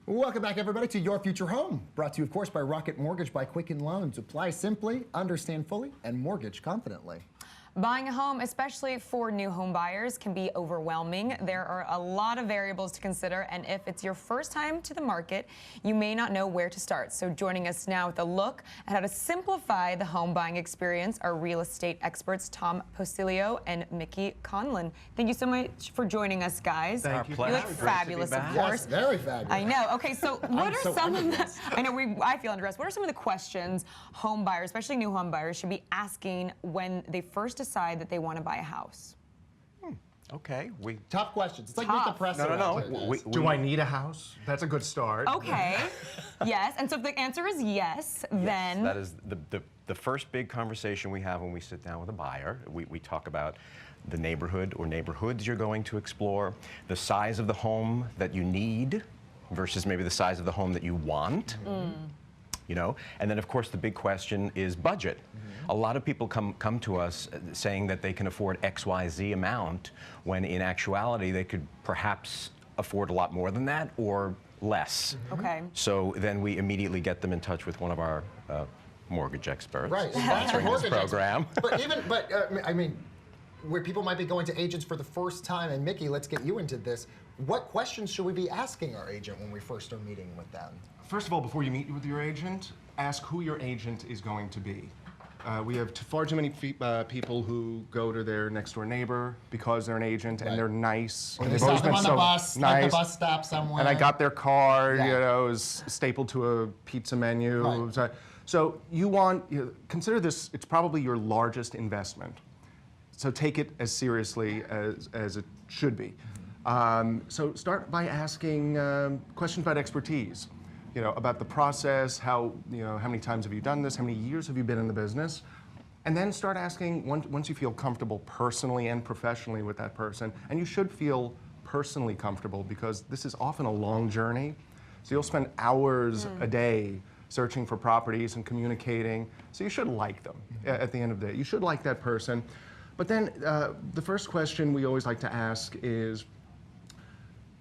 Welcome back, everybody, to Your Future Home. Brought to you, of course, by Rocket Mortgage by Quicken Loans. Apply simply, understand fully, and mortgage confidently. Buying a home, especially for new home buyers, can be overwhelming. There are a lot of variables to consider, and if it's your first time to the market, you may not know where to start. So joining us now with a look at how to simplify the home buying experience are real estate experts Tom Posilio and Mickey Conlon. Thank you so much for joining us, guys. Thank you. You look fabulous, of course. Yes, very fabulous. I know. Okay, so what are some of the, I feel undressed. What are some of the questions home buyers, especially new home buyers, should be asking when they first decide that they want to buy a house? Okay. Tough questions. It's like meet the press. No. Do I need a house? That's a good start. Okay. Yes. And so if the answer is yes, then That is the first big conversation we have when we sit down with a buyer. We talk about the neighborhood or neighborhoods you're going to explore, the size of the home that you need versus maybe the size of the home that you want. You know, and then of course the big question is budget. A lot of people come to us saying that they can afford XYZ amount when in actuality they could perhaps afford a lot more than that or less. okay. So then we immediately get them in touch with one of our mortgage experts Right. sponsoring this program. I mean, where people might be going to agents for the first time, and Mickey, let's get you into this. What questions should we be asking our agent when we first are meeting with them? First of all, before you meet with your agent, ask who your agent is going to be. We have far too many people who go to their next door neighbor because they're an agent and they're nice. Or and they they've always stop them been on the so bus, nice. at the bus stop somewhere. And I got their card, Yeah. you know, is stapled to a pizza menu. Right. So you want, consider this, it's probably your largest investment. So take it as seriously as it should be. So start by asking questions about expertise. You know, about the process, how many times have you done this, how many years have you been in the business, and then start asking once you feel comfortable personally and professionally with that person, and you should feel personally comfortable because this is often a long journey, so you'll spend hours a day searching for properties and communicating, so you should like them at the end of the day. You should like that person, but then the first question we always like to ask is,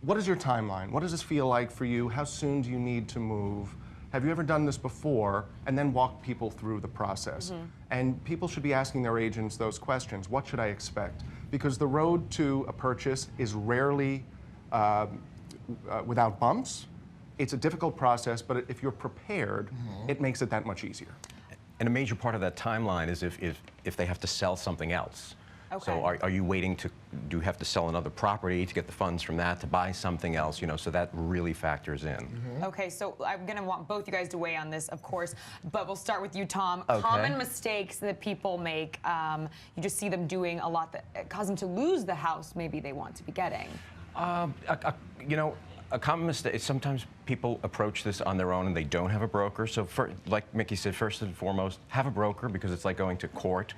what is your timeline? What does this feel like for you? How soon do you need to move? Have you ever done this before? And then walk people through the process. And people should be asking their agents those questions. What should I expect? Because the road to a purchase is rarely without bumps. It's a difficult process, but if you're prepared, it makes it that much easier. And a major part of that timeline is if they have to sell something else. Okay. So are you waiting do you have to sell another property to get the funds from that to buy something else, you know, so that really factors in. Okay, so I'm going to want both you guys to weigh on this, of course, but we'll start with you, Tom. Okay. Common mistakes that people make, you just see them doing a lot that cause them to lose the house maybe they want to be getting. You know, a common mistake is sometimes people approach this on their own and they don't have a broker. So like Mickey said, first and foremost, have a broker because it's like going to court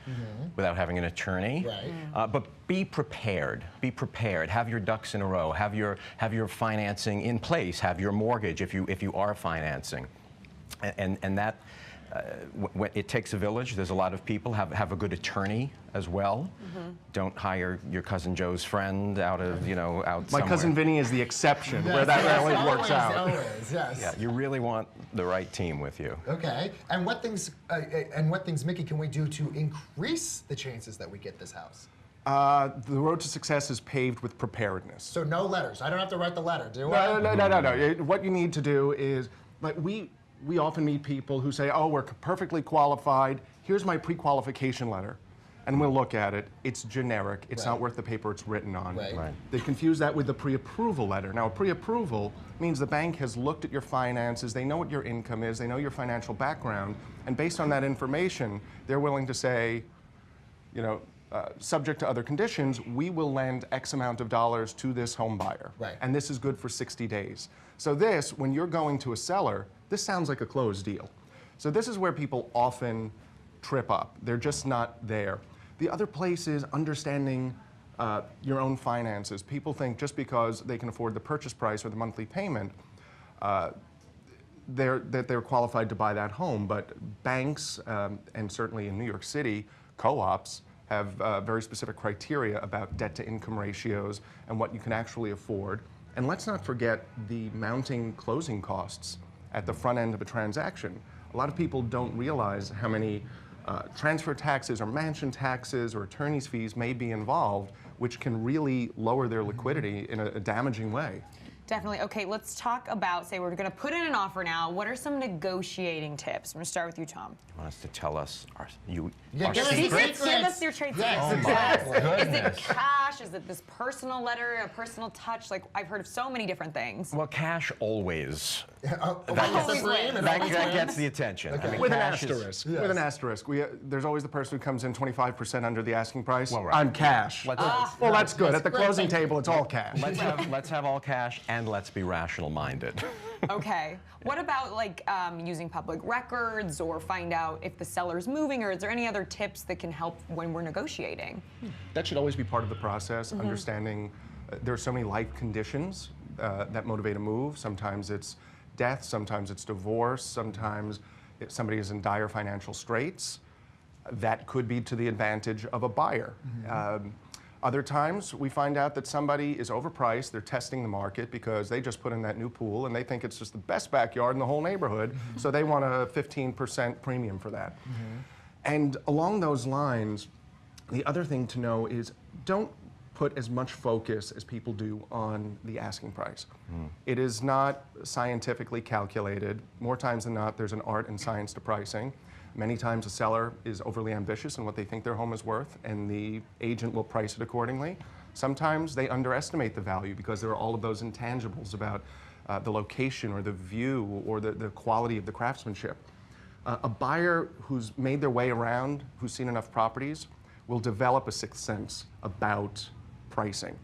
without having an attorney. Right. But be prepared. Be prepared. Have your ducks in a row. Have your financing in place. Have your mortgage if you are financing. And that it takes a village. There's a lot of people. Have a good attorney as well. Don't hire your cousin Joe's friend out of out My somewhere. cousin Vinny is the exception where that rarely works out. Always, yes. Yeah, you really want the right team with you. Okay. And what things, Mickey, can we do to increase the chances that we get this house? The road to success is paved with preparedness. So no letters. I don't have to write the letter, do I? No. What you need to do is, like, we often meet people who say, oh, we're perfectly qualified. Here's my pre-qualification letter. And we'll look at it. It's generic. It's not worth the paper it's written on. Right. They confuse that with the pre-approval letter. Now, a pre-approval means the bank has looked at your finances. They know what your income is. They know your financial background. And based on that information, they're willing to say, subject to other conditions, we will lend X amount of dollars to this home buyer. Right. And this is good for 60 days. So this, when you're going to a seller, this sounds like a closed deal. So this is where people often trip up. They're just not there. The other place is understanding your own finances. People think just because they can afford the purchase price or the monthly payment, they're qualified to buy that home. But banks, and certainly in New York City, co-ops have very specific criteria about debt-to-income ratios and what you can actually afford. And let's not forget the mounting closing costs at the front end of a transaction. A lot of people don't realize how many transfer taxes or mansion taxes or attorney's fees may be involved, which can really lower their liquidity in a damaging way. Definitely. Okay, let's talk about, say we're going to put in an offer now. What are some negotiating tips? I'm going to start with you, Tom. You want us to tell us our give us secrets? Give us your trade secrets. Yes, exactly. Is it cash? Is it this personal letter, a personal touch? Like, I've heard of so many different things. Well, cash always. That gets the attention. Okay. I mean, With an cash is- asterisk. Yes. With an asterisk. There's always the person who comes in 25% under the asking price. Well, right. I'm cash. Let's, Well, that's good. At the closing table, it's all cash. let's have all cash and let's be rational-minded. Okay. What about like using public records or find out if the seller's moving, or is there any other tips that can help when we're negotiating? That should always be part of the process, understanding there are so many life conditions that motivate a move. Sometimes it's death, sometimes it's divorce, sometimes somebody is in dire financial straits. That could be to the advantage of a buyer. Other times, we find out that somebody is overpriced, they're testing the market because they just put in that new pool and they think it's just the best backyard in the whole neighborhood, so they want a 15% premium for that. And along those lines, the other thing to know is don't put as much focus as people do on the asking price. It is not scientifically calculated. More times than not, there's an art and science to pricing. Many times a seller is overly ambitious in what they think their home is worth, and the agent will price it accordingly. Sometimes they underestimate the value because there are all of those intangibles about the location or the view or the quality of the craftsmanship. A buyer who's made their way around, who's seen enough properties, will develop a sixth sense about pricing.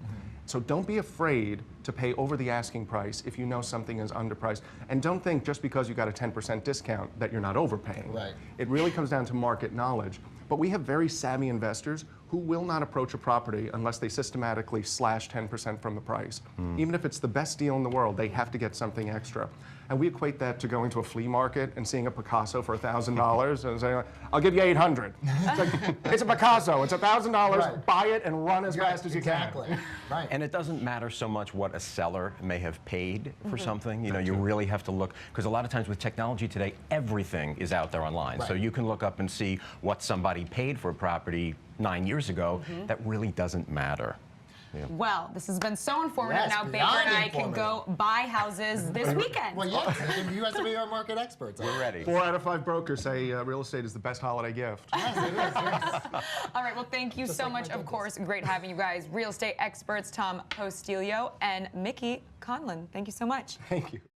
So don't be afraid to pay over the asking price if you know something is underpriced. And don't think just because you got a 10% discount that you're not overpaying. Right. It really comes down to market knowledge. But we have very savvy investors who will not approach a property unless they systematically slash 10% from the price. Even if it's the best deal in the world, they have to get something extra. And we equate that to going to a flea market and seeing a Picasso for $1,000 and saying, I'll give you $800. It's like, it's a Picasso, it's $1,000, Right. buy it and run as fast as you Exactly. can. Right. And it doesn't matter so much what a seller may have paid for something. You know, you really have to look, because a lot of times with technology today, everything is out there online. So Right. you can look up and see what somebody paid for a property 9 years ago. That really doesn't matter. Well, this has been so informative. Yes, Now Baker beyond and I can informative. go buy houses this weekend. Well, yes, you have to be our market experts. We're ready. 4 out of 5 brokers say real estate is the best holiday gift. Yes, it is, yes. All right, well, thank you so like my much. Of dentist. course, great having you guys. Real estate experts Tom Postilio and Mickey Conlon. Thank you so much. Thank you.